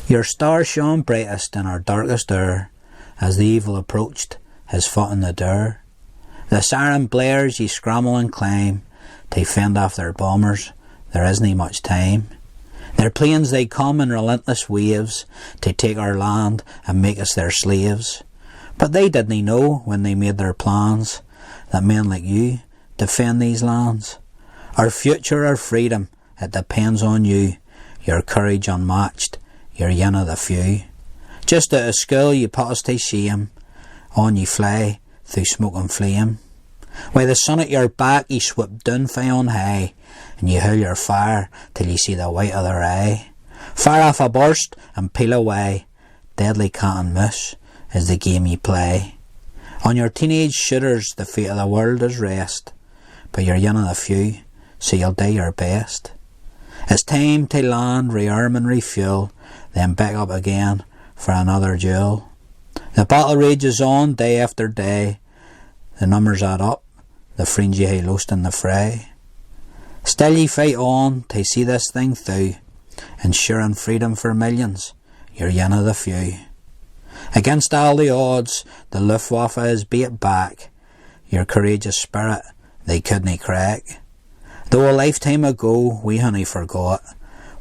Your star shone brightest in our darkest hour, as the evil approached his foot in the door. The siren blares, ye scramble and climb, to fend off their bombers, there isnae much time. Their planes they come in relentless waves, to take our land and make us their slaves. But they didn't know, when they made their plans, that men like you defend these lands. Our future, our freedom, it depends on you, your courage unmatched, you're yin of the few. Just out of school you put us to shame, on ye fly through smoke and flame. Wi' the sun at your back ye swoop down fae on high, and ye hurl your fire till ye see the white of their eye. Fire off a burst and peel away, deadly cat and moose is the game ye play. On your teenage shooters the fate of the world is rest, but you're yin of the few, so you'll do your best. It's time to land, rearm and refuel, then back up again for another duel. The battle rages on day after day, the numbers add up, the friends ye hae lost in the fray. Still ye fight on to see this thing through, ensuring freedom for millions, you're yin of the few. Against all the odds, the Luftwaffe is beat back, your courageous spirit they couldn't crack. Though a lifetime ago we honey forgot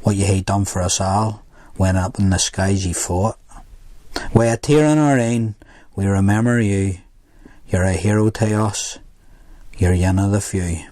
what ye hae done for us all, when up in the skies ye fought. Wi' a tear in our een, we remember you, you're a hero to us, you're yin of the few.